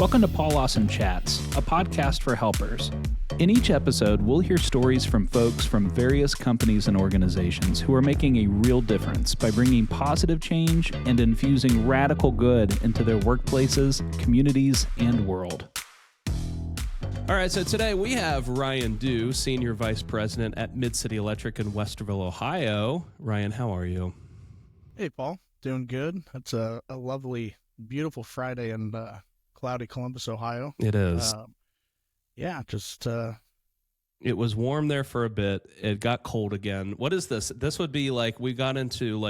Welcome to Paul Lawson Chats, a podcast for helpers. In each episode, we'll hear stories from folks from various companies and organizations who are making a real difference by bringing positive change and infusing radical good into their workplaces, communities, and world. All right, so today we have Ryan Dew, Senior Vice President at Mid-City Electric in Westerville, Ohio. Ryan, how are you? Hey, Paul. Doing good. It's a lovely, beautiful Friday in cloudy Columbus, Ohio. It is. It was warm there for a bit. It got cold again. What is this? This would be like we got into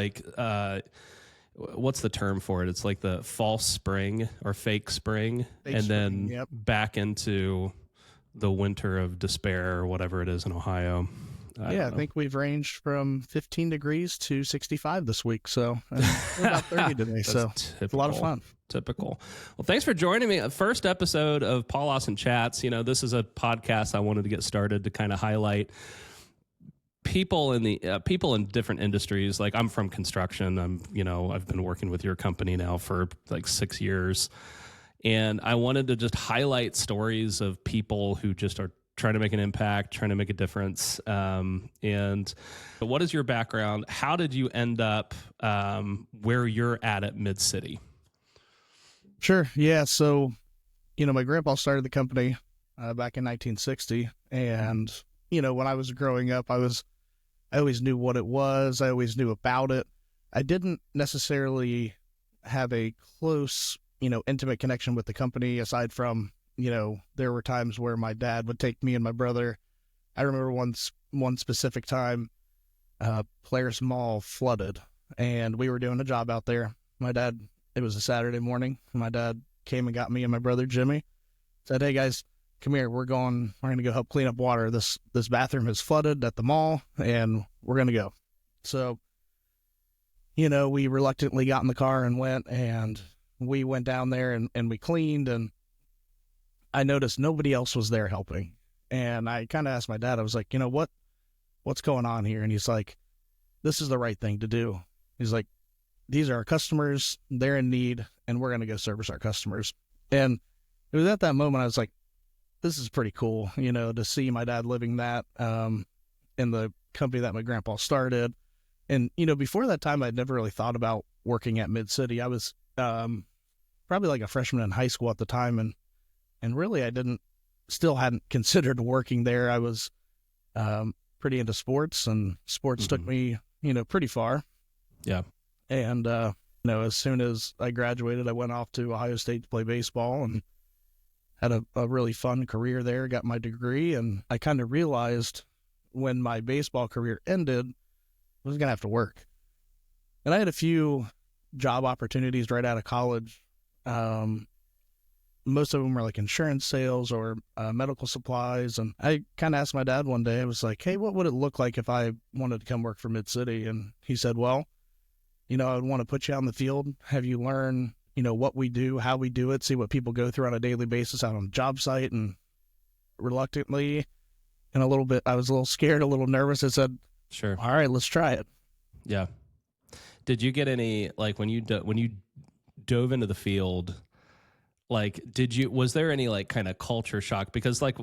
what's the term for it? It's like the false spring or fake spring, then back into the winter of despair or whatever it is in Ohio. I think we've ranged from 15 degrees to 65 this week, so we're about 30 today, so it's a lot of fun. Typical. Well, thanks for joining me. First episode of Paul Lawson Chats. You know, this is a podcast I wanted to get started to kind of highlight people in different industries. Like I'm from construction. I've been working with your company now for like 6 years, and I wanted to just highlight stories of people who just are trying to make an impact, trying to make a difference. And what is your background? How did you end up where you're at Mid-City? Sure. Yeah. So, my grandpa started the company back in 1960. And, when I was growing up, I always knew what it was. I always knew about it. I didn't necessarily have a close, intimate connection with the company aside from, there were times where my dad would take me and my brother. I remember one specific time, Polaris Mall flooded, and we were doing a job out there. It was a Saturday morning. My dad came and got me and my brother Jimmy. Said, "Hey guys, come here. We're going to go help clean up water. This bathroom is flooded at the mall, and we're going to go." So, we reluctantly got in the car and went, and we went down there and we cleaned, and I noticed nobody else was there helping. And I kind of asked my dad, I was like, what's going on here? And he's like, "This is the right thing to do." He's like, "These are our customers, they're in need, and we're going to go service our customers." And it was at that moment I was like, this is pretty cool, to see my dad living that in the company that my grandpa started. And, before that time, I'd never really thought about working at Mid-City. I was probably like a freshman in high school at the time, and really I still hadn't considered working there. I was pretty into sports, and sports took me, pretty far. Yeah. And, as soon as I graduated, I went off to Ohio State to play baseball and had a really fun career there, got my degree. And I kind of realized when my baseball career ended, I was going to have to work. And I had a few job opportunities right out of college. Most of them were like insurance sales or medical supplies. And I kind of asked my dad one day, I was like, "Hey, what would it look like if I wanted to come work for Mid-City?" And he said, "Well, I would want to put you out in the field, have you learn, what we do, how we do it, see what people go through on a daily basis out on the job site." And reluctantly and I was a little scared, a little nervous. I said, "Sure. All right, let's try it." Yeah. Did you get any, like when you dove into the field, was there any like kind of culture shock? Because like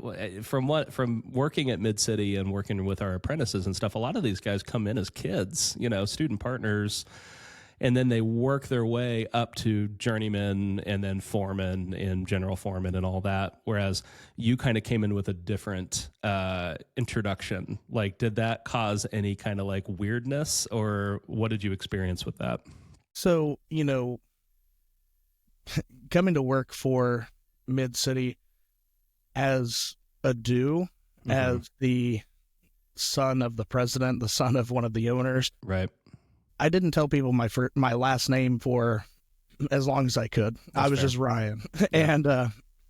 from working at Mid-City and working with our apprentices and stuff, a lot of these guys come in as kids, student partners, and then they work their way up to journeyman and then foreman and general foreman and all that. Whereas you kind of came in with a different introduction. Like, did that cause any kind of like weirdness, or what did you experience with that? So, coming to work for Mid-City as a Dew, as the son of the president, the son of one of the owners. Right. I didn't tell people my last name for as long as I could. That's I was fair. Just Ryan. Yeah. And,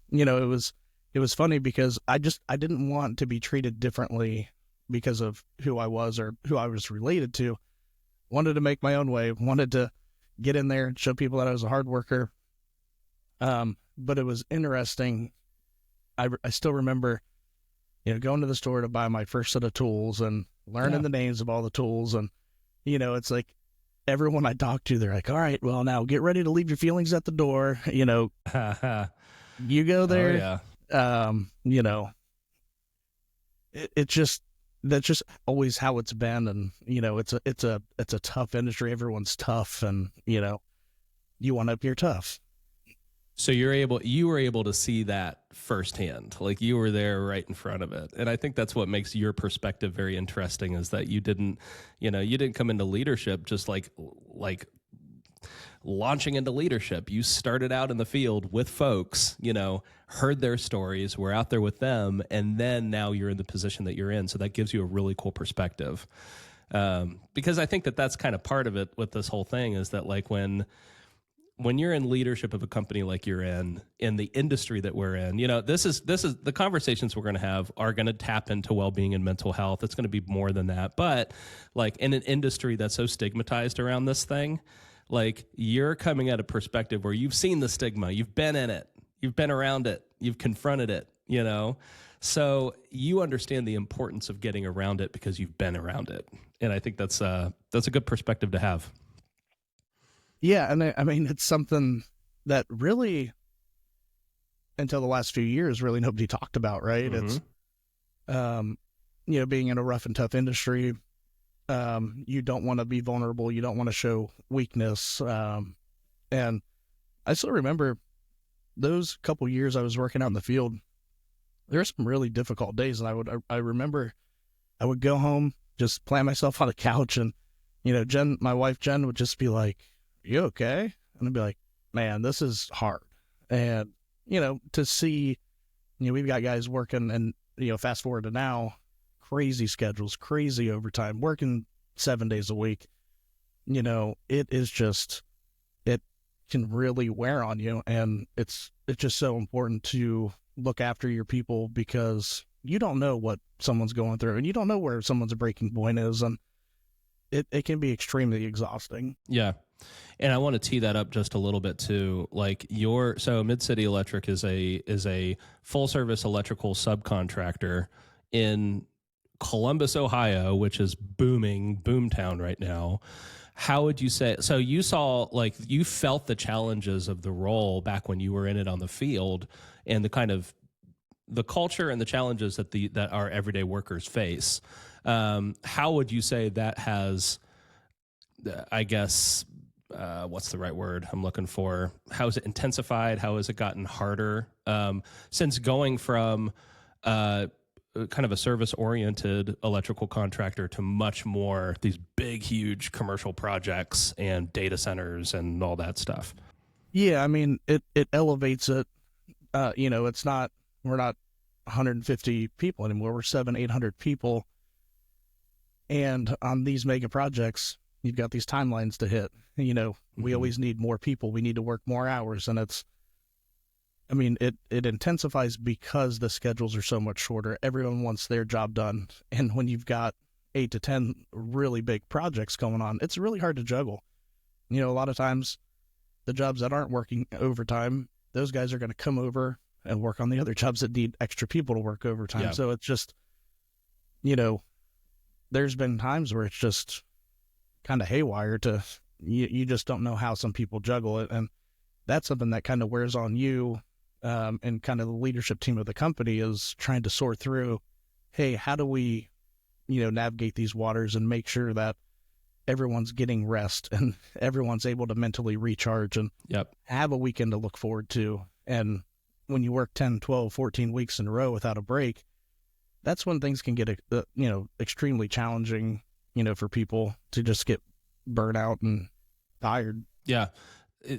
it was funny because I didn't want to be treated differently because of who I was or who I was related to. Wanted to make my own way, wanted to get in there and show people that I was a hard worker. But it was interesting. I still remember, going to the store to buy my first set of tools and learning the names of all the tools. And, it's like everyone I talk to, they're like, "All right, well, now get ready to leave your feelings at the door." You go there, Oh yeah. you know, it just that's just always how it's been, and you know, it's a tough industry. Everyone's tough, and you know, you want to appear tough. So you were able to see that firsthand, like you were there right in front of it. And I think that's what makes your perspective very interesting, is that you didn't come into leadership just like launching into leadership. You started out in the field with folks, heard their stories, were out there with them, and then now you're in the position that you're in. So that gives you a really cool perspective. Because I think that that's kind of part of it with this whole thing, is that like when you're in leadership of a company like you're in the industry that we're in, this is the conversations we're going to have are going to tap into well-being and mental health. It's going to be more than that. But like in an industry that's so stigmatized around this thing, like you're coming at a perspective where you've seen the stigma, you've been in it, you've been around it, you've confronted it, so you understand the importance of getting around it because you've been around it. And I think that's a good perspective to have. Yeah, and I mean, it's something that really, until the last few years, really nobody talked about, right? Mm-hmm. It's, being in a rough and tough industry, you don't want to be vulnerable. You don't want to show weakness. And I still remember those couple years I was working out in the field. There were some really difficult days, and I remember I would go home, just plant myself on the couch, and Jen, my wife Jen, would just be like, "You okay?" And I'd be like, "Man, this is hard." And to see, we've got guys working, and fast forward to now, crazy schedules, crazy overtime, working 7 days a week. It is just, it can really wear on you, and it's just so important to look after your people, because you don't know what someone's going through, and you don't know where someone's breaking point is, and it can be extremely exhausting. Yeah. And I want to tee that up just a little bit too. Like so Mid-City Electric is a full service electrical subcontractor in Columbus, Ohio, which is boomtown right now. How would you say, so you felt the challenges of the role back when you were in it on the field, and the kind of the culture and the challenges that our everyday workers face. How would you say that has, I guess, what's the right word I'm looking for? How has it intensified? How has it gotten harder since going from kind of a service-oriented electrical contractor to much more these big, huge commercial projects and data centers and all that stuff? Yeah, I mean, it elevates it. We're not 150 people anymore. We're 700-800 people. And on these mega projects, you've got these timelines to hit. We always need more people. We need to work more hours. And it intensifies because the schedules are so much shorter. Everyone wants their job done. And when you've got 8 to 10 really big projects going on, it's really hard to juggle. A lot of times the jobs that aren't working overtime, those guys are going to come over and work on the other jobs that need extra people to work overtime. Yeah. So it's just, there's been times where it's just kind of haywire you just don't know how some people juggle it. And that's something that kind of wears on you. And kind of the leadership team of the company is trying to sort through, hey, how do we, navigate these waters and make sure that everyone's getting rest and everyone's able to mentally recharge and have a weekend to look forward to. And when you work 10, 12, 14 weeks in a row without a break, that's when things can get, extremely challenging, for people to just get burnt out and tired. Yeah.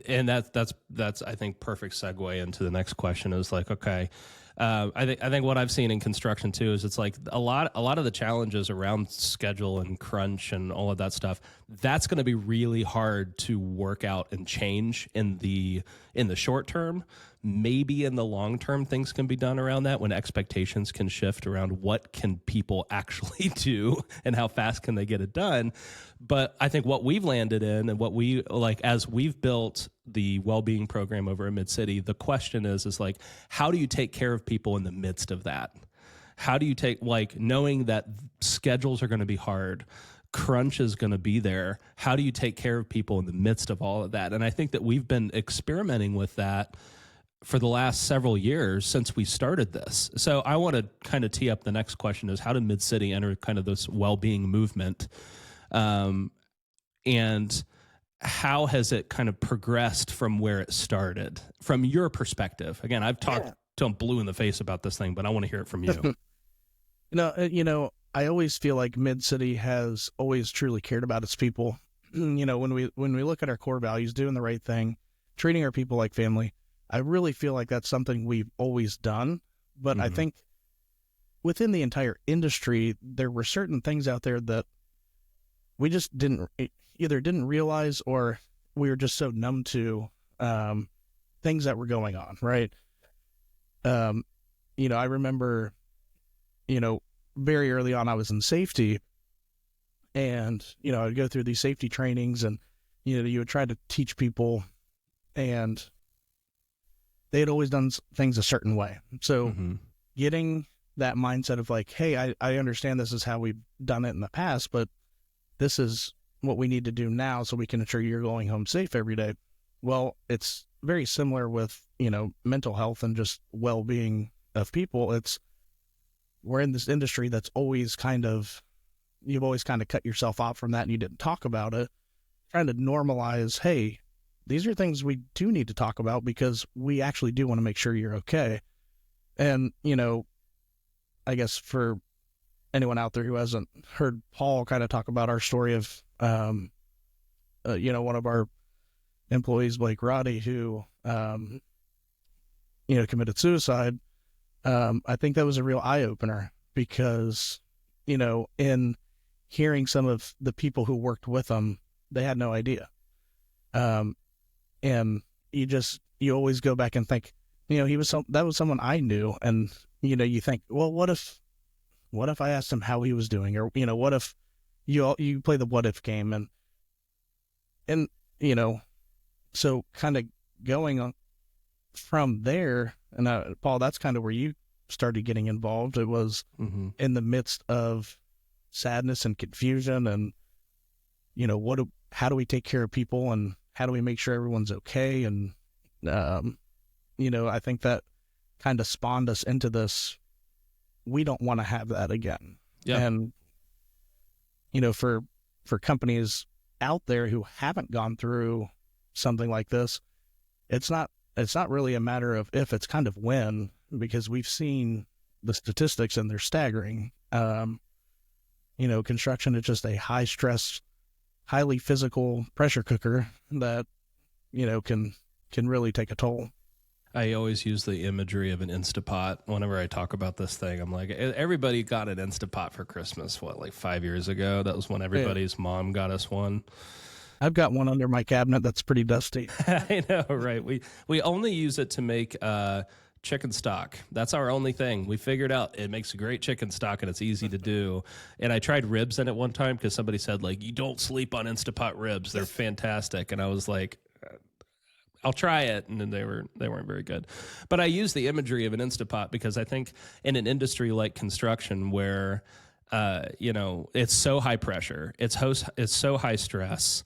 And that's I think perfect segue into the next question is like, okay, I think what I've seen in construction too is it's like a lot of the challenges around schedule and crunch and all of that stuff, that's going to be really hard to work out and change in the short term. Maybe in the long term, things can be done around that when expectations can shift around what can people actually do and how fast can they get it done. But I think what we've landed in and what we like as we've built the well-being program over at Mid-City, the question is like, how do you take care of people in the midst of that? How do you take, like, knowing that schedules are going to be hard, crunch is going to be there, how do you take care of people in the midst of all of that? And I think that we've been experimenting with that for the last several years since we started this. So I want to kind of tee up the next question is, how did Mid-City enter kind of this well-being movement? And how has it kind of progressed from where it started from your perspective? Again, I've talked till I'm blue in the face about this thing, but I want to hear it from you. I always feel like Mid-City has always truly cared about its people. When we look at our core values, doing the right thing, treating our people like family, I really feel like that's something we've always done. But I think within the entire industry, there were certain things out there that we just either didn't realize, or we were just so numb to things that were going on, right? I remember, very early on, I was in safety, and, I'd go through these safety trainings, and, you would try to teach people, and they had always done things a certain way. So getting that mindset of like, hey, I understand this is how we've done it in the past, but this is what we need to do now so we can ensure you're going home safe every day. Well, it's very similar with, mental health and just well-being of people. We're in this industry that's always you've always kind of cut yourself off from that, and you didn't talk about it, trying to normalize, hey, these are things we do need to talk about because we actually do want to make sure you're okay. And, I guess for anyone out there who hasn't heard Paul kind of talk about our story of, one of our employees, Blake Roddy, who, committed suicide. I think that was a real eye opener because, in hearing some of the people who worked with him, they had no idea. And you always go back and think, that was someone I knew. And, you think, well, what if I asked him how he was doing? Or, what if you play the what if game, and, so kind of going on from there. And Paul, that's kind of where you started getting involved. It was in the midst of sadness and confusion, and, how do we take care of people, and how do we make sure everyone's okay? And, I think that kind of spawned us into this. We don't want to have that again. Yeah. And, for companies out there who haven't gone through something like this, it's not really a matter of if, it's kind of when, because we've seen the statistics and they're staggering. Construction is just a high stress, highly physical pressure cooker that, can really take a toll. I always use the imagery of an Instapot whenever I talk about this thing. I'm like, everybody got an Instapot for Christmas, like 5 years ago? That was when everybody's mom got us one. I've got one under my cabinet that's pretty dusty. I know, right? We only use it to make chicken stock. That's our only thing. We figured out it makes a great chicken stock and it's easy to do. And I tried ribs in it one time because somebody said, like, you don't sleep on Instapot ribs. They're fantastic. And I was like, I'll try it. And then they weren't very good. But I use the imagery of an Instapot because I think in an industry like construction where, it's so high pressure, it's so high stress,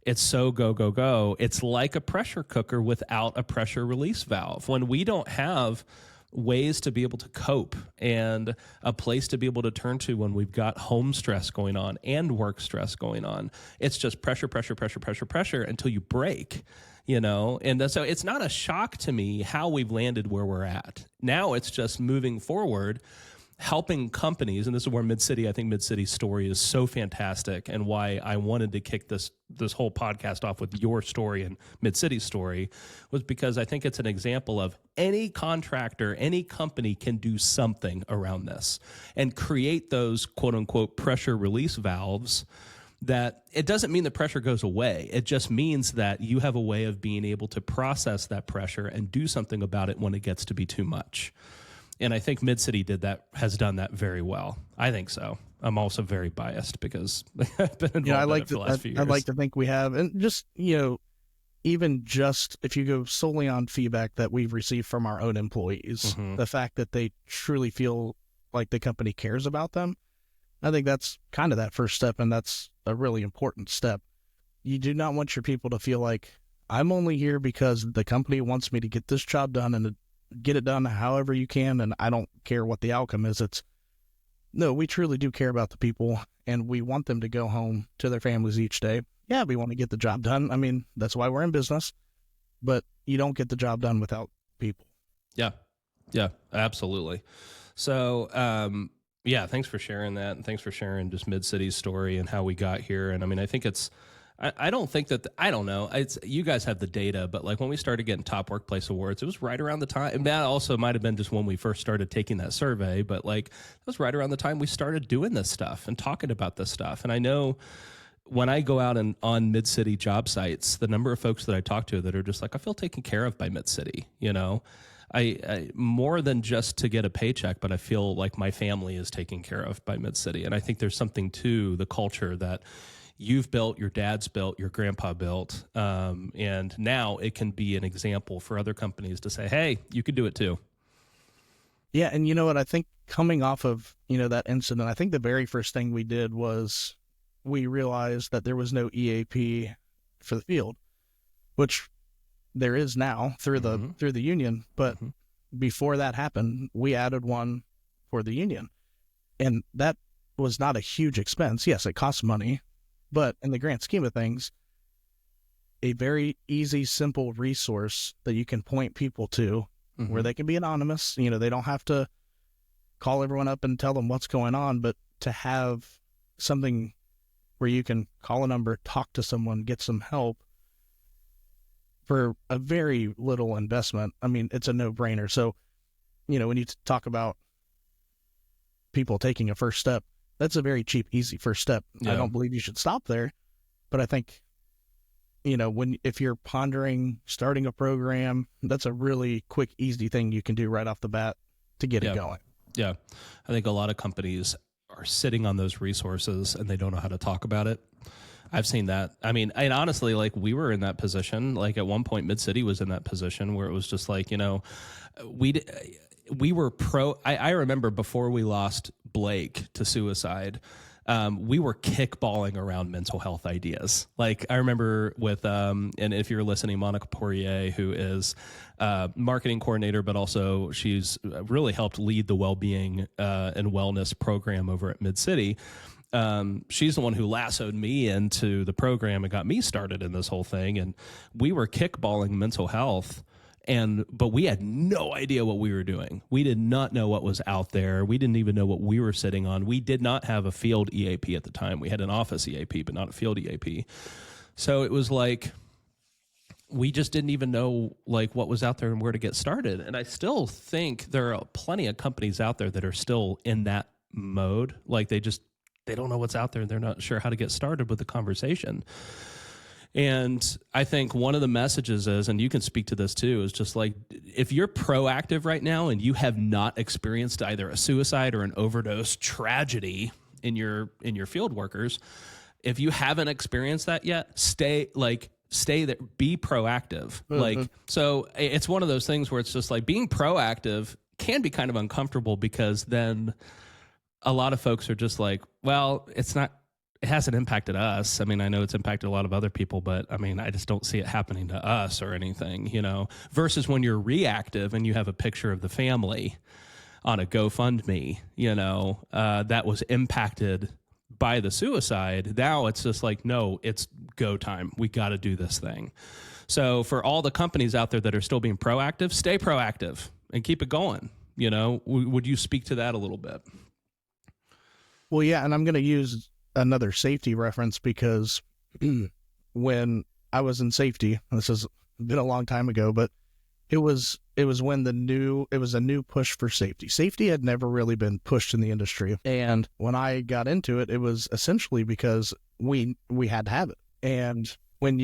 it's so go, go, go. It's like a pressure cooker without a pressure release valve. When we don't have ways to be able to cope and a place to be able to turn to when we've got home stress going on and work stress going on, it's just pressure, pressure, pressure, pressure, pressure until you break, And so it's not a shock to me how we've landed where we're at. Now it's just moving forward, helping companies, and this is where I think Mid-City's story is so fantastic, and why I wanted to kick this whole podcast off with your story and Mid-City's story, was because I think it's an example of any contractor, any company can do something around this and create those quote-unquote pressure release valves. That it doesn't mean the pressure goes away. It just means that you have a way of being able to process that pressure and do something about it when it gets to be too much. And I think Mid-City has done that very well. I think so. I'm also very biased because I've been involved in it for the last few years. I'd like to think we have. And just, even just if you go solely on feedback that we've received from our own employees, the fact that they truly feel like the company cares about them, I think that's kind of that first step, and that's a really important step. You do not want your people to feel like, I'm only here because the company wants me to get this job done and to get it done however you can, and I don't care what the outcome is. No, we truly do care about the people, and we want them to go home to their families each day. Yeah, we want to get the job done. I mean, that's why we're in business, but you don't get the job done without people. Yeah. Yeah, absolutely. So, yeah, thanks for sharing that. And thanks for sharing just Mid-City's story and how we got here. And I mean, I think I don't think that, I don't know. You guys have the data, but like when we started getting top workplace awards, it was right around the time. And that also might've been just when we first started taking that survey, but like it was right around the time we started doing this stuff and talking about this stuff. And I know when I go out and on Mid-City job sites, the number of folks that I talk to that are just like, I feel taken care of by Mid-City, you know? I more than just to get a paycheck, but I feel like my family is taken care of by Mid-City. And I think there's something to the culture that you've built, your dad's built, your grandpa built. And now it can be an example for other companies to say, hey, you could do it too. Yeah. And you know what? I think coming off of, that incident, I think the very first thing we did was we realized that there was no EAP for the field, which there is now through the union, but before that happened, we added one for the union, and that was not a huge expense. Yes, it costs money, but in the grand scheme of things, a very easy, simple resource that you can point people to where they can be anonymous. They don't have to call everyone up and tell them what's going on, but to have something where you can call a number, talk to someone, get some help, for a very little investment. I mean, it's a no-brainer. So, when you talk about people taking a first step, that's a very cheap, easy first step. Yeah. I don't believe you should stop there, but I think, if you're pondering starting a program, that's a really quick, easy thing you can do right off the bat to get it going. Yeah. I think a lot of companies are sitting on those resources and they don't know how to talk about it. I've seen that. I mean, and honestly, like we were in that position, like at one point Mid-City was in that position where it was just like, we were I remember before we lost Blake to suicide, we were kickballing around mental health ideas. Like I remember with, and if you're listening, Monica Poirier, who is marketing coordinator, but also she's really helped lead the well-being and wellness program over at Mid-City. She's the one who lassoed me into the program and got me started in this whole thing. And we were kickballing mental health, but we had no idea what we were doing. We did not know what was out there. We didn't even know what we were sitting on. We did not have a field EAP at the time. We had an office EAP, but not a field EAP. So it was like, we just didn't even know like what was out there and where to get started. And I still think there are plenty of companies out there that are still in that mode. Like they don't know what's out there and they're not sure how to get started with the conversation. And I think one of the messages is, and you can speak to this too, is just like, if you're proactive right now and you have not experienced either a suicide or an overdose tragedy in your field workers, if you haven't experienced that yet, stay there, be proactive. Like, so it's one of those things where it's just like being proactive can be kind of uncomfortable because then a lot of folks are just like, well, it hasn't impacted us. I mean, I know it's impacted a lot of other people, but I mean, I just don't see it happening to us or anything, versus when you're reactive and you have a picture of the family on a GoFundMe, that was impacted by the suicide. Now it's just like, no, it's go time. We got to do this thing. So for all the companies out there that are still being proactive, stay proactive and keep it going. Would you speak to that a little bit? Well, yeah, and I'm going to use another safety reference because when I was in safety, this has been a long time ago, but it was when it was a new push for safety. Safety had never really been pushed in the industry. And when I got into it, it was essentially because we had to have it. And when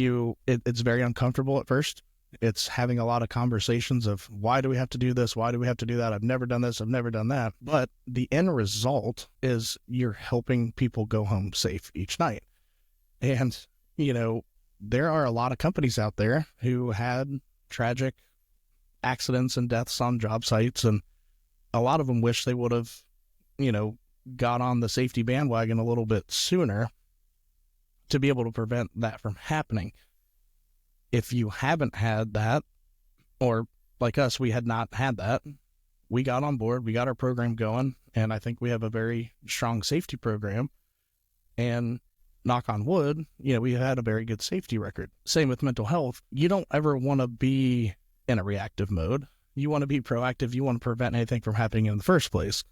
it's very uncomfortable at first. It's having a lot of conversations of why do we have to do this? Why do we have to do that? I've never done this. I've never done that. But the end result is you're helping people go home safe each night. And, there are a lot of companies out there who had tragic accidents and deaths on job sites. And a lot of them wish they would have, got on the safety bandwagon a little bit sooner to be able to prevent that from happening. if you haven't had that, or like us, we had not had that, we got on board, we got our program going, and I think we have a very strong safety program. And knock on wood, we had a very good safety record. Same with mental health. You don't ever want to be in a reactive mode. You want to be proactive. You want to prevent anything from happening in the first place.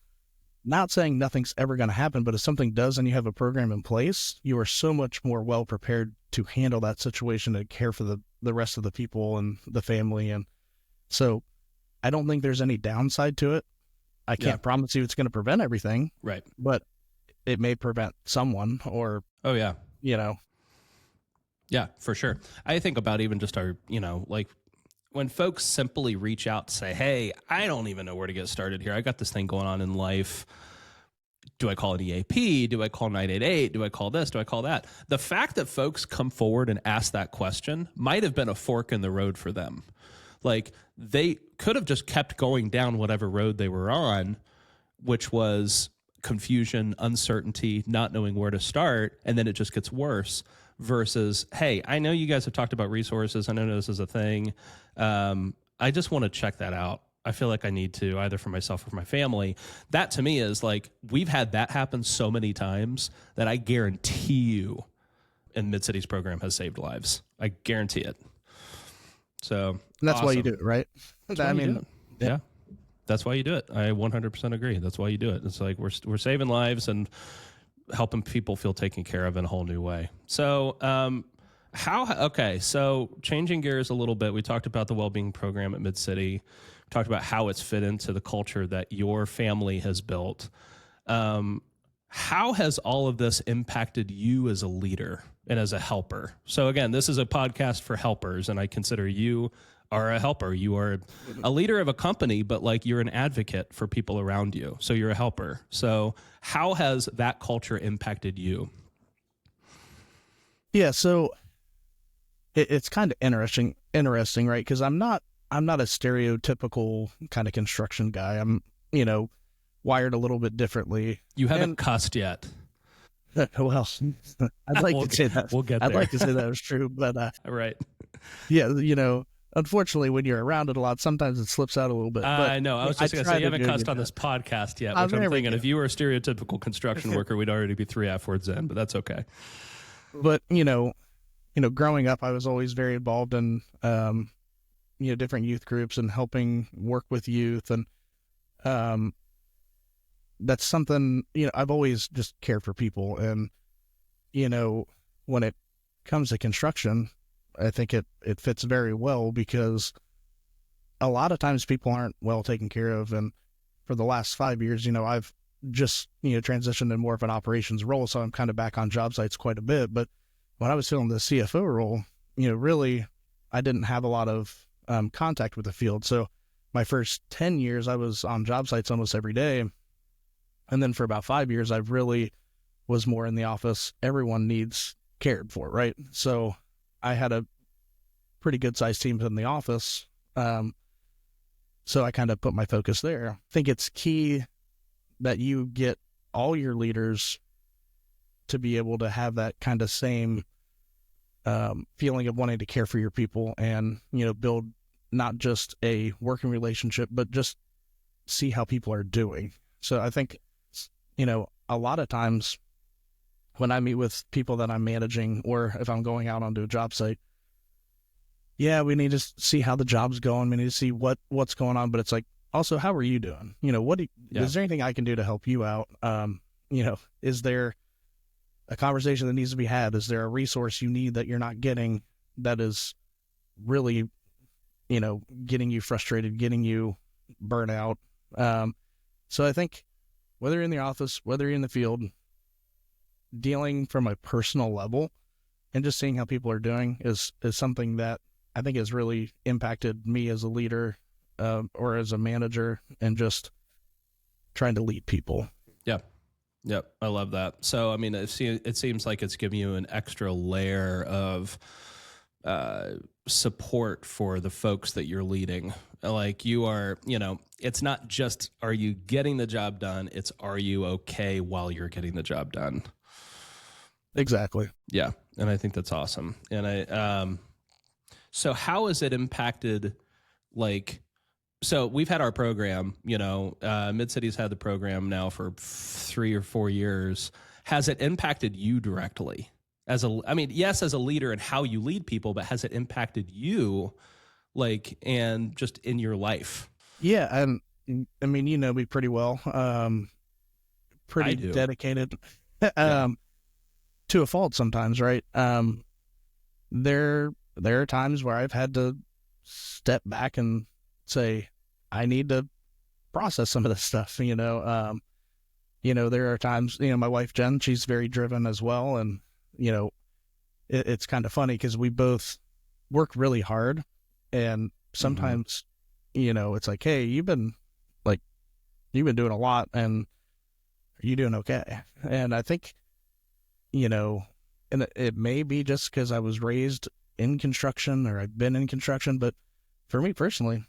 Not saying nothing's ever going to happen, but if something does and you have a program in place, you are so much more well prepared to handle that situation and care for the rest of the people and the family. And so I don't think there's any downside to it. I can't promise you it's going to prevent everything. Right. But it may prevent someone or, oh yeah. Yeah, for sure. I think about even just our, like when folks simply reach out to say, hey, I don't even know where to get started here. I got this thing going on in life. Do I call an EAP? Do I call 988? Do I call this? Do I call that? The fact that folks come forward and ask that question might have been a fork in the road for them. Like they could have just kept going down whatever road they were on, which was confusion, uncertainty, not knowing where to start, and then it just gets worse. Versus, hey, I know you guys have talked about resources. I know this is a thing. I just want to check that out. I feel like I need to, either for myself or for my family. That to me is like, we've had that happen so many times that I guarantee you in Mid-City's program has saved lives. I guarantee it. So and that's awesome. why you do it, right? Yeah. That's why you do it. I 100% agree. That's why you do it. It's like we're saving lives and helping people feel taken care of in a whole new way. So, so changing gears a little bit, we talked about the well-being program at Mid-City. We talked about how it's fit into the culture that your family has built. How has all of this impacted you as a leader and as a helper? So again, this is a podcast for helpers, and I consider you are a helper. You are a leader of a company, but like you're an advocate for people around you. So you're a helper. So how has that culture impacted you? Yeah. So it's kind of interesting, right? Cause I'm not a stereotypical kind of construction guy. I'm, wired a little bit differently. You haven't cussed yet. Well, I'd like to say that. We'll get there. I'd like to say that was true, but, right. Yeah. Unfortunately, when you're around it a lot, sometimes it slips out a little bit. I know. I was just going to say, you haven't cussed on this podcast yet, which I'm thinking if you were a stereotypical construction worker, we'd already be 3 F words in, but that's okay. But, growing up, I was always very involved in, different youth groups and helping work with youth. And that's something, I've always just cared for people. And, when it comes to construction, I think it fits very well because a lot of times people aren't well taken care of. And for the last 5 years, I've just, transitioned in more of an operations role. So I'm kind of back on job sites quite a bit. But when I was filling the CFO role, really, I didn't have a lot of contact with the field. So my first 10 years, I was on job sites almost every day. And then for about 5 years, I really was more in the office. Everyone needs cared for, right? So I had a pretty good sized team in the office. So I kind of put my focus there. I think it's key that you get all your leaders to be able to have that kind of same feeling of wanting to care for your people and, build not just a working relationship, but just see how people are doing. So I think, a lot of times when I meet with people that I'm managing or if I'm going out onto a job site, yeah, we need to see how the job's going. We need to see what's going on, but it's like, also, how are you doing? Is there anything I can do to help you out? Is there a conversation that needs to be had? Is there a resource you need that you're not getting that is really, getting you frustrated, getting you burnt out? So I think whether you're in the office, whether you're in the field, dealing from a personal level and just seeing how people are doing is something that I think has really impacted me as a leader or as a manager and just trying to lead people. Yep. I love that. So, I mean, it seems like it's giving you an extra layer of support for the folks that you're leading. Like you are, it's not just, are you getting the job done? It's, are you okay while you're getting the job done? Exactly. Yeah. And I think that's awesome. And So how has it impacted, like, so we've had our program, Mid-City's had the program now for 3 or 4 years. Has it impacted you directly? Yes, as a leader and how you lead people, but has it impacted you, like, and just in your life? Yeah, and I mean, you know me pretty well. Pretty dedicated, to a fault sometimes, right? There are times where I've had to step back and say, I need to process some of this stuff. There are times, my wife Jen, she's very driven as well, and it's kind of funny because we both work really hard, and sometimes, it's like, hey, you've been doing a lot, and are you doing okay? And I think, and it may be just because I was raised in construction or I've been in construction, but for me personally,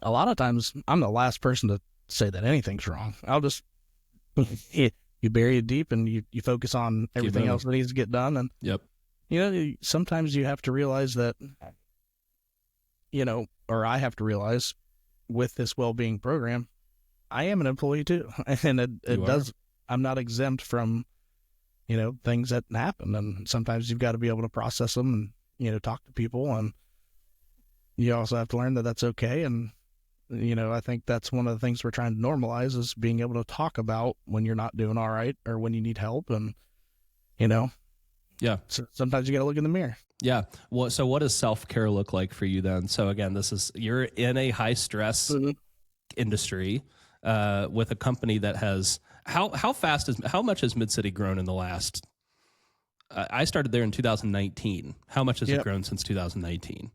a lot of times I'm the last person to say that anything's wrong. I'll just, you bury it deep and you focus on everything else that needs to get done. And, yep. Sometimes you have to realize that, or I have to realize with this well-being program, I am an employee too. And it does, I'm not exempt from, things that happen. And sometimes you've got to be able to process them and, talk to people. And you also have to learn that that's okay. And, I think that's one of the things we're trying to normalize is being able to talk about when you're not doing all right or when you need help. And, yeah. So sometimes you got to look in the mirror. Yeah. Well, so what does self-care look like for you then? So again, you're in a high stress industry, with a company that has, how much has Mid-City grown in the last, I started there in 2019. How much has it grown since 2019?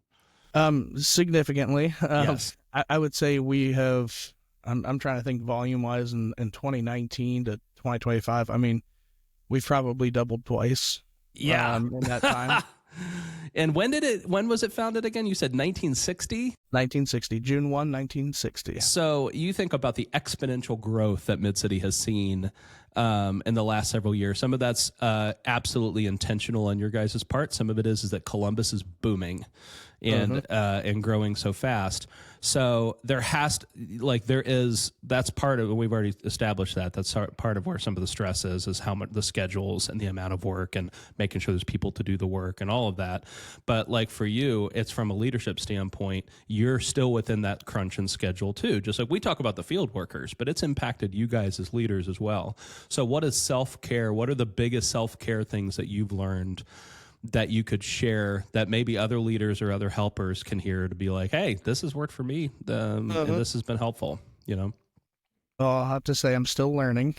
Significantly. Yes. I would say we have, I'm trying to think volume wise in 2019 to 2025. I mean, we've probably doubled twice. Yeah. In that time. And when was it founded again? You said 1960? 1960, June 1, 1960. So you think about the exponential growth that Mid-City has seen in the last several years. Some of that's absolutely intentional on your guys' part. Some of it is that Columbus is booming and growing so fast. So that's part of, we've already established that's part of where some of the stress is how much the schedules and the amount of work and making sure there's people to do the work and all of that. But like for you, it's from a leadership standpoint, you're still within that crunch and schedule too. Just like we talk about the field workers, but it's impacted you guys as leaders as well. So what is self-care? What are the biggest self-care things that you've learned that you could share that maybe other leaders or other helpers can hear to be like, hey, this has worked for me, and this has been helpful, Well, I'll have to say I'm still learning.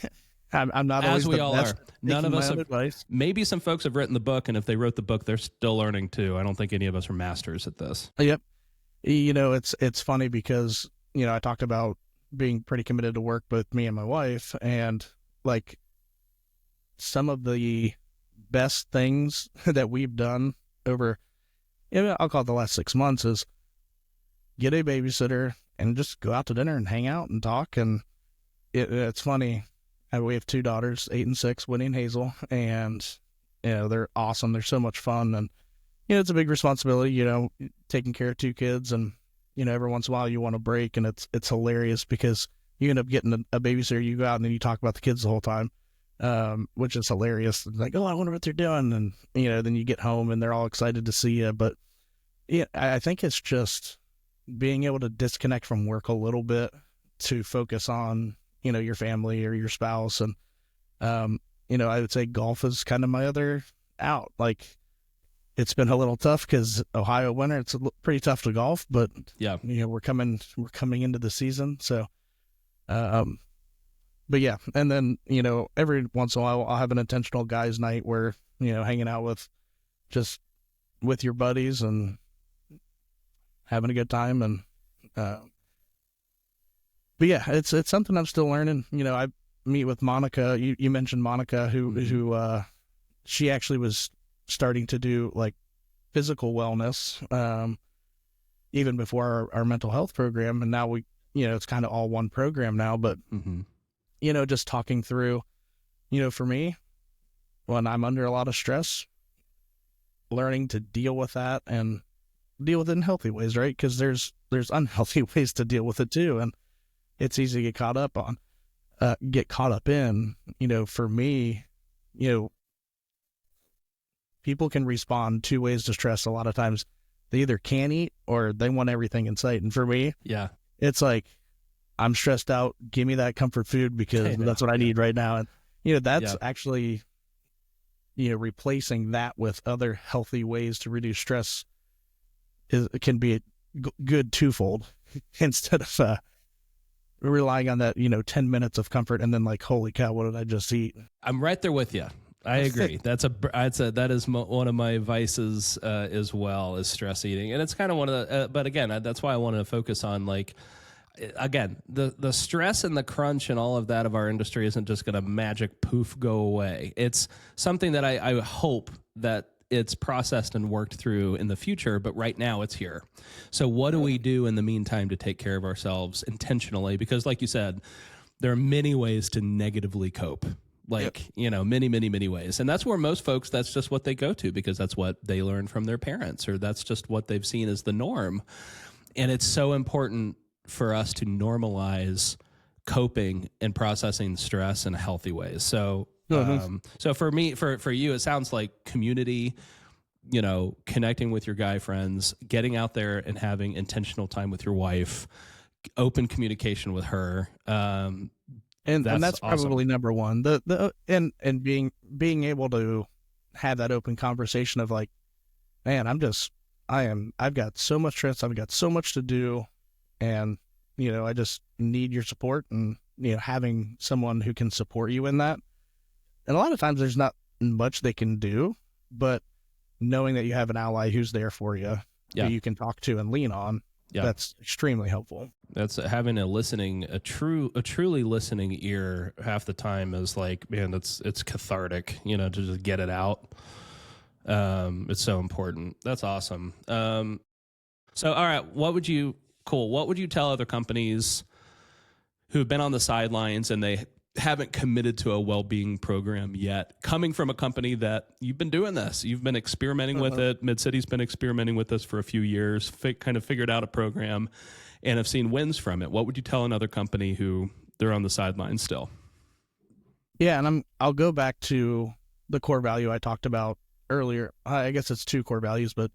I'm not always the best. None of us have, advice. Maybe some folks have written the book, and if they wrote the book, they're still learning too. I don't think any of us are masters at this. Yep. It's funny because, I talked about being pretty committed to work, both me and my wife, and like some of the best things that we've done over, I'll call it the last 6 months, is get a babysitter and just go out to dinner and hang out and talk. And it's funny. We have 2 daughters, 8 and 6, Winnie and Hazel, and they're awesome. They're so much fun, and it's a big responsibility. Taking care of 2 kids, and every once in a while you want to break, and it's hilarious because you end up getting a babysitter. You go out and then you talk about the kids the whole time. Which is hilarious. Like, oh, I wonder what they're doing. And, then you get home and they're all excited to see you. But yeah, I think it's just being able to disconnect from work a little bit to focus on, your family or your spouse. And, I would say golf is kind of my other out. Like, it's been a little tough because Ohio winter, it's pretty tough to golf, but yeah, we're coming into the season. So, but yeah, and then, every once in a while I'll have an intentional guys night where, hanging out with your buddies and having a good time. And, but yeah, it's something I'm still learning. I meet with Monica. You mentioned Monica who she actually was starting to do like physical wellness, even before our mental health program. And now it's kind of all one program now, but just talking through, for me, when I'm under a lot of stress, learning to deal with that and deal with it in healthy ways, right? Because there's unhealthy ways to deal with it too, and it's easy to get caught up in. For me, people can respond two ways to stress. A lot of times, they either can't eat or they want everything in sight. And for me, Yeah. it's like, I'm stressed out. Give me that comfort food because that's what I need right now. And that's actually replacing that with other healthy ways to reduce stress can be good twofold instead of relying on that 10 minutes of comfort and then like, holy cow, what did I just eat? I'm right there with you. I agree. That is one of my vices as well, is stress eating, and it's kind of one of the. But again, that's why I wanted to focus on again, the stress and the crunch and all of that of our industry isn't just going to magic poof go away. It's something that I hope that it's processed and worked through in the future, but right now it's here. So what do we do in the meantime to take care of ourselves intentionally? Because like you said, there are many ways to negatively cope. Many, many, many ways. And that's where most folks, that's just what they go to because that's what they learned from their parents, or that's just what they've seen as the norm. And it's so important for us to normalize coping and processing stress in healthy ways. So, so for me, for you, it sounds like community, connecting with your guy friends, getting out there and having intentional time with your wife, open communication with her. And that's awesome. Probably number one. And being able to have that open conversation of like, man, I've got so much stress, I've got so much to do, and I just need your support, and having someone who can support you in that. And a lot of times there's not much they can do, but knowing that you have an ally who's there for you, who you can talk to and lean on, that's extremely helpful. That's having a truly listening ear half the time is like, man, it's cathartic, to just get it out. It's so important. That's awesome. So, all right, what would you tell other companies who've been on the sidelines and they haven't committed to a well-being program yet, coming from a company that you've been doing this, you've been experimenting with it, Mid-City's been experimenting with this for a few years, kind of figured out a program and have seen wins from it? What would you tell another company who they're on the sidelines still? Yeah, and I'll go back to the core value I talked about earlier. I guess it's two core values, but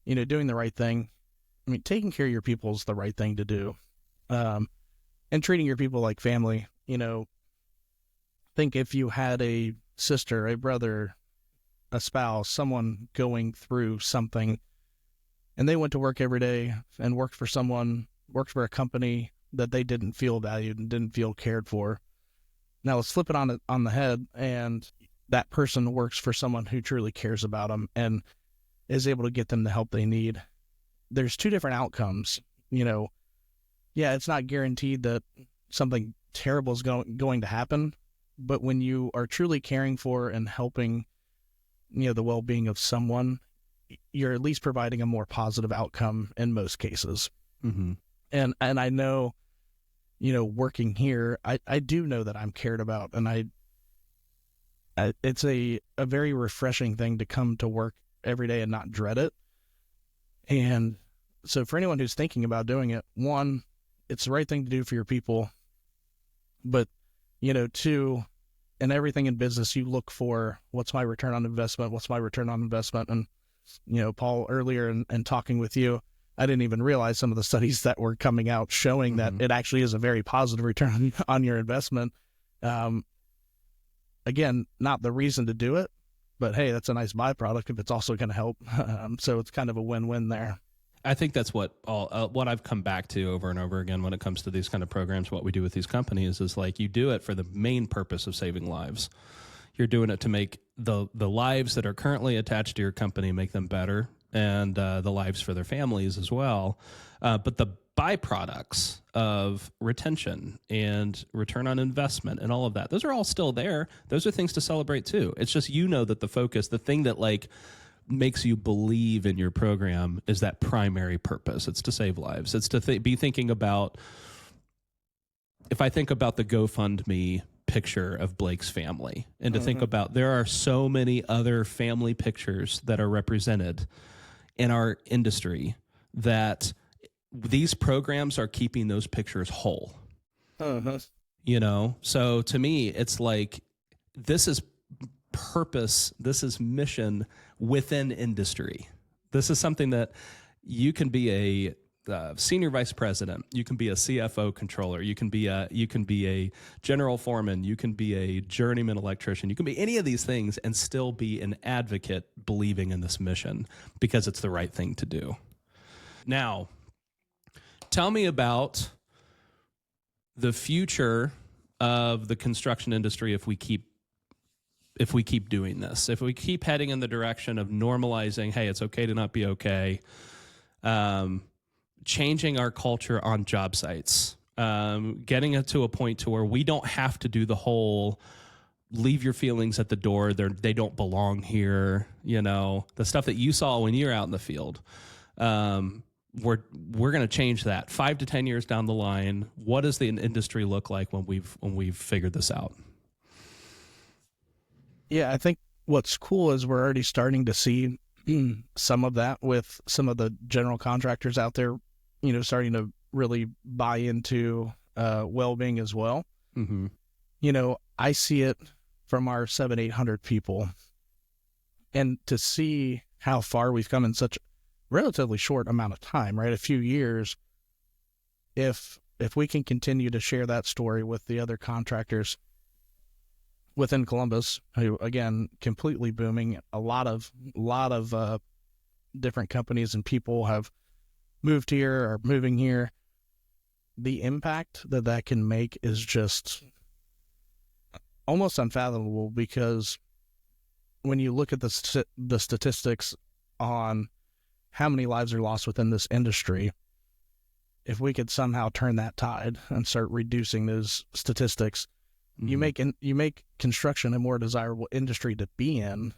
doing the right thing. I mean, taking care of your people is the right thing to do, and treating your people like family. Think if you had a sister, a brother, a spouse, someone going through something, and they went to work every day and worked for a company that they didn't feel valued and didn't feel cared for. Now let's flip it on the head, and that person works for someone who truly cares about them and is able to get them the help they need. There's two different outcomes. It's not guaranteed that something terrible is going to happen, but when you are truly caring for and helping, the well-being of someone, you're at least providing a more positive outcome in most cases. Mm-hmm. And I know, working here, I do know that I'm cared about, and it's a very refreshing thing to come to work every day and not dread it. And so for anyone who's thinking about doing it, one, it's the right thing to do for your people, but two, in everything in business, you look for what's my return on investment, and Paul, earlier and talking with you, I didn't even realize some of the studies that were coming out showing that it actually is a very positive return on your investment. Again, not the reason to do it, but hey, that's a nice byproduct if it's also going to help. So it's kind of a win-win there. I think that's what I've come back to over and over again when it comes to these kind of programs. What we do with these companies is like, you do it for the main purpose of saving lives. You're doing it to make the lives that are currently attached to your company, make them better, and the lives for their families as well. But the byproducts of retention and return on investment and all of that, those are all still there. Those are things to celebrate too. It's just, that the focus, the thing that makes you believe in your program is that primary purpose. It's to save lives. It's to be thinking about, if I think about the GoFundMe picture of Blake's family, and to think about, there are so many other family pictures that are represented in our industry that these programs are keeping those pictures whole. Uh-huh. You know, so to me, it's like this is purpose, this is mission within industry. This is something that you can be a senior vice president, you can be a CFO controller, you can be a general foreman, you can be a journeyman electrician, you can be any of these things and still be an advocate believing in this mission because it's the right thing to do. Now, tell me about the future of the construction industry if we keep doing this, if we keep heading in the direction of normalizing, hey, it's okay to not be okay, changing our culture on job sites, getting it to a point to where we don't have to do the whole leave your feelings at the door, they don't belong here, you know, the stuff that you saw when you're out in the field. We're going to change that 5 to 10 years down the line. What does the industry look like when we've figured this out? Yeah, I think what's cool is we're already starting to see some of that with some of the general contractors out there, you know, starting to really buy into well-being as well. Mm-hmm. You know, I see it from our 700-800 people, and to see how far we've come in such a relatively short amount of time, right? A few years. If we can continue to share that story with the other contractors within Columbus, who again completely booming, a lot of different companies and people have moved here or moving here. The impact that can make is just almost unfathomable, because when you look at the statistics on how many lives are lost within this industry, if we could somehow turn that tide and start reducing those statistics, mm-hmm. you make construction a more desirable industry to be in,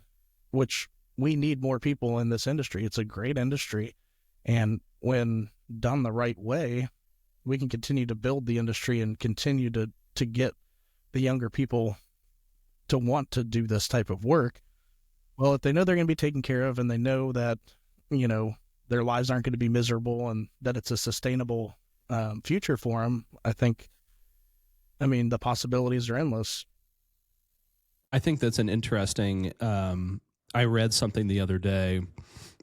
which we need more people in this industry. It's a great industry, and when done the right way, we can continue to build the industry and continue to get the younger people to want to do this type of work. Well, if they know they're going to be taken care of, and they know that, you know, their lives aren't going to be miserable, and that it's a sustainable future for them, I mean, the possibilities are endless. I think that's an interesting, I read something the other day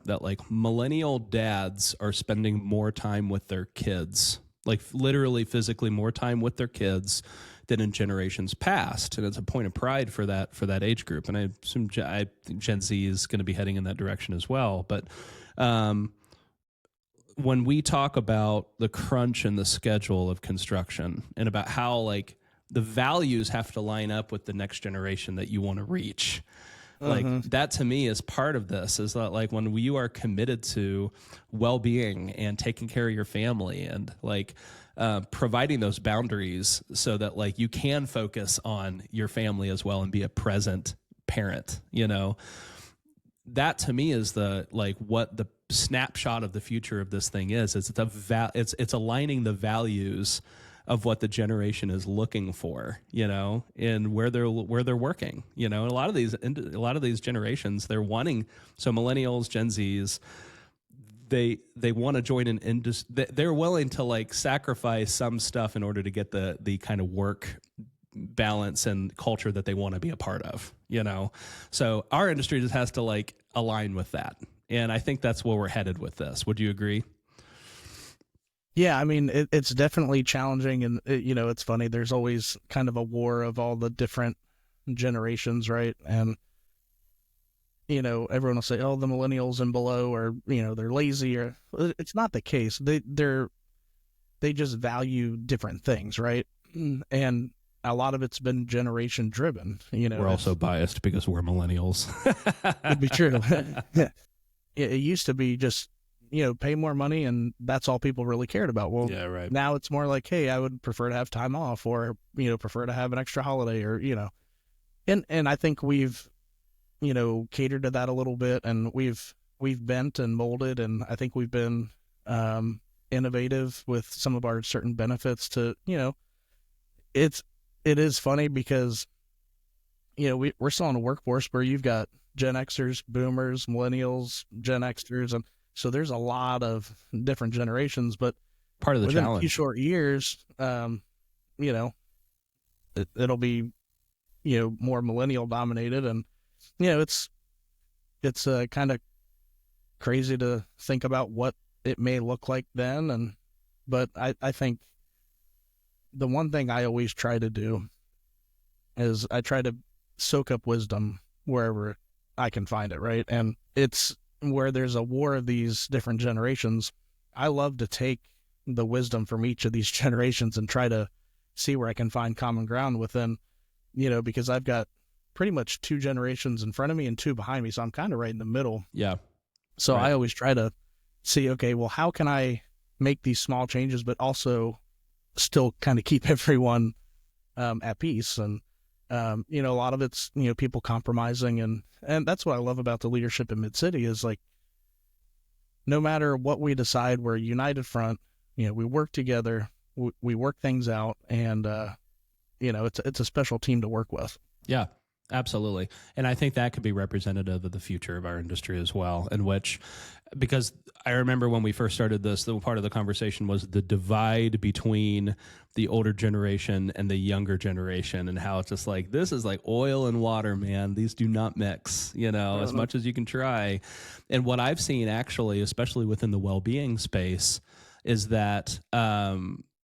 that like millennial dads are spending more time with their kids, like literally physically more time with their kids than in generations past. And it's a point of pride for that age group. And I think Gen Z is going to be heading in that direction as well. But when we talk about the crunch and the schedule of construction, and about how like the values have to line up with the next generation that you want to reach, like that to me is part of this, is that like when you are committed to well-being and taking care of your family and like providing those boundaries so that like you can focus on your family as well and be a present parent, you know, that to me is the like what the snapshot of the future of this thing is. It's aligning the values of what the generation is looking for, you know, and where they're working, you know. And a lot of these generations, they're wanting, so millennials, Gen Zs, they want to join an industry. They're willing to like sacrifice some stuff in order to get the kind of work balance and culture that they want to be a part of, you know. So our industry just has to like align with that, and I think that's where we're headed with this. Would you agree? Yeah, I mean, it's definitely challenging, and you know, it's funny. There's always kind of a war of all the different generations, right? And you know, everyone will say, "Oh, the millennials and below are, you know, they're lazy," or it's not the case. They just value different things, right? And a lot of it's been generation driven. You know, we're also biased because we're millennials. It'd be true. Yeah, it used to be just, you know, pay more money and that's all people really cared about. Well, yeah, right. Now it's more like, hey, I would prefer to have time off, or, you know, prefer to have an extra holiday, or, you know, and I think we've, you know, catered to that a little bit, and we've bent and molded, and I think we've been innovative with some of our certain benefits to, you know, it is funny because, you know, we're still in a workforce where you've got Gen Xers, boomers, millennials, Gen Xers, and So there's a lot of different generations, but Part of the within a challenge. few short years, you know, it'll be, more millennial dominated. And, it's kind of crazy to think about what it may look like then. But I think the one thing I always try to do is I try to soak up wisdom wherever I can find it, right? And it's where there's a war of these different generations. I love to take the wisdom from each of these generations and try to see where I can find common ground within, because I've got pretty much 2 generations in front of me and 2 behind me. So I'm kind of right in the middle. Yeah. So Right. I always try to see, okay, well, how can I make these small changes, but also still kind of keep everyone at peace? And, a lot of it's, people compromising. And that's what I love about the leadership in Mid-City is like, no matter what we decide, we're a united front. We work together, we work things out, and, it's a special team to work with. Yeah, absolutely. And I think that could be representative of the future of our industry as well, in which, because I remember when we first started this, the part of the conversation was the divide between the older generation and the younger generation, and how it's just like, this is like oil and water, man. These do not mix, as much as you can try. And what I've seen actually, especially within the well-being space, is that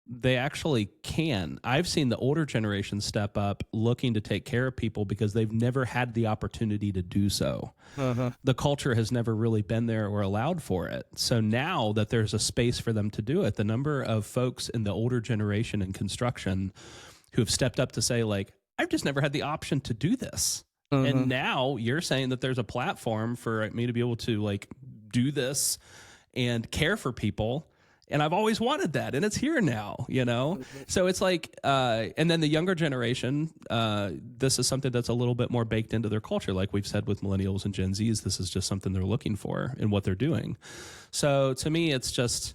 they actually can. I've seen the older generation step up looking to take care of people because they've never had the opportunity to do so. The culture has never really been there or allowed for it. So now that there's a space for them to do it, the number of folks in the older generation in construction who have stepped up to say, like, I've just never had the option to do this. And now you're saying that there's a platform for me to be able to like do this and care for people. And I've always wanted that, and it's here now, So it's like, and then the younger generation, this is something that's a little bit more baked into their culture. Like we've said with millennials and Gen Zs, this is just something they're looking for in what they're doing. So to me, it's just,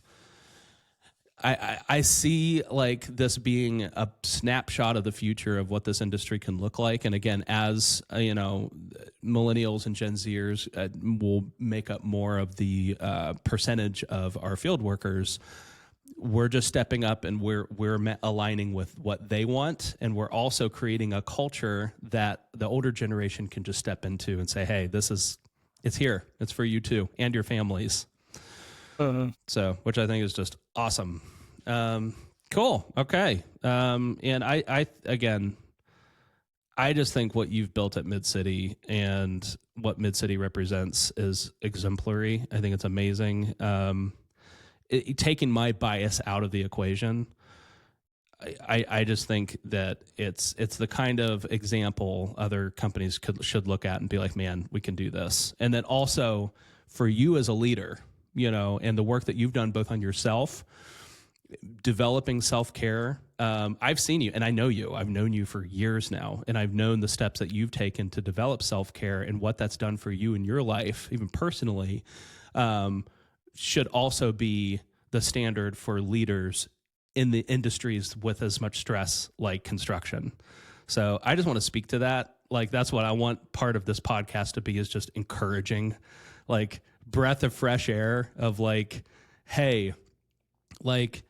I see like this being a snapshot of the future of what this industry can look like. And again, as millennials and Gen Zers will make up more of the percentage of our field workers, we're just stepping up and we're aligning with what they want. And we're also creating a culture that the older generation can just step into and say, hey, it's here. It's for you too and your families. So, which I think is just awesome. Cool. Okay. And I just think what you've built at Mid-City and what Mid-City represents is exemplary. I think it's amazing. Taking my bias out of the equation, I just think that it's the kind of example other companies should look at and be like, man, we can do this. And then also for you as a leader, and the work that you've done both on yourself, developing self-care. I've seen you and I know you. I've known you for years now, and I've known the steps that you've taken to develop self-care and what that's done for you in your life, even personally, should also be the standard for leaders in the industries with as much stress like construction. So I just want to speak to that. Like, that's what I want part of this podcast to be, is just encouraging, like, breath of fresh air of like, hey, like,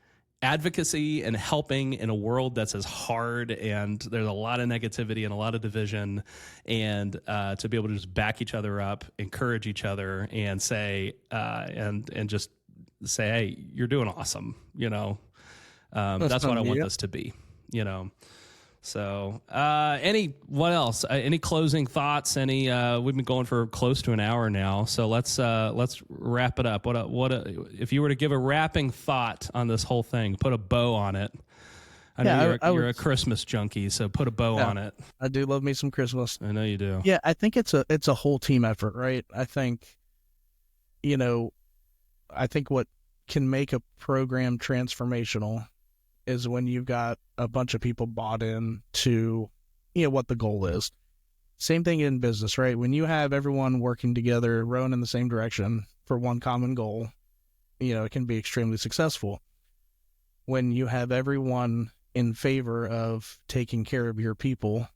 advocacy and helping in a world that's as hard, and there's a lot of negativity and a lot of division, and to be able to just back each other up, encourage each other, and say and just say, hey, you're doing awesome. That's what I want this to be. So, what else? Any closing thoughts? We've been going for close to an hour now, so let's wrap it up. If you were to give a wrapping thought on this whole thing, put a bow on it. I know you're a Christmas junkie, so put a bow on it. I do love me some Christmas. I know you do. Yeah, I think it's a whole team effort, right? I think, what can make a program transformational is when you've got a bunch of people bought in to, what the goal is. Same thing in business, right? When you have everyone working together, rowing in the same direction for one common goal, it can be extremely successful. When you have everyone in favor of taking care of your people,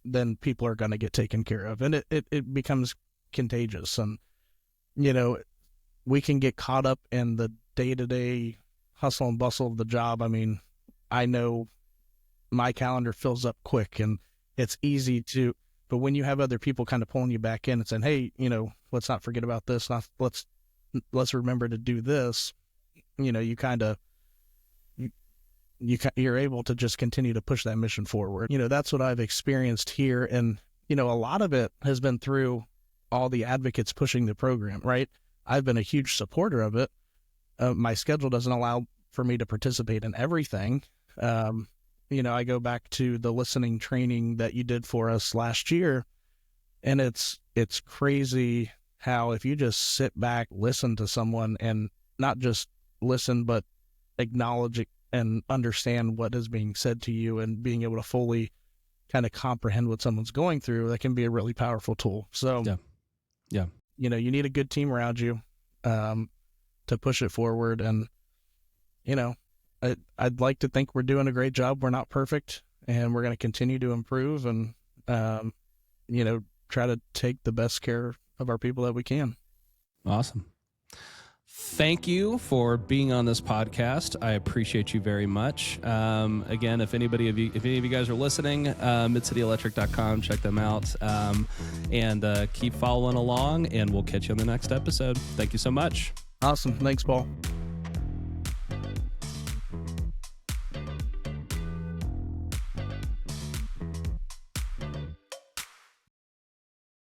then people are going to get taken care of, and it becomes contagious. And, we can get caught up in the day-to-day hustle and bustle of the job. I mean, I know my calendar fills up quick and it's easy to, but when you have other people kind of pulling you back in and saying, hey, let's not forget about this. Let's remember to do this. You kind of, you're able to just continue to push that mission forward. That's what I've experienced here. And, a lot of it has been through all the advocates pushing the program, right? I've been a huge supporter of it. My schedule doesn't allow for me to participate in everything. I go back to the listening training that you did for us last year, and it's crazy how if you just sit back, listen to someone, and not just listen, but acknowledge it and understand what is being said to you and being able to fully kind of comprehend what someone's going through, that can be a really powerful tool. So, yeah. You need a good team around you to push it forward. And, I'd like to think we're doing a great job. We're not perfect, and we're going to continue to improve and, try to take the best care of our people that we can. Awesome. Thank you for being on this podcast. I appreciate you very much. Again, if any of you guys are listening, midcityelectric.com, check them out, and keep following along, and we'll catch you on the next episode. Thank you so much. Awesome. Thanks, Paul.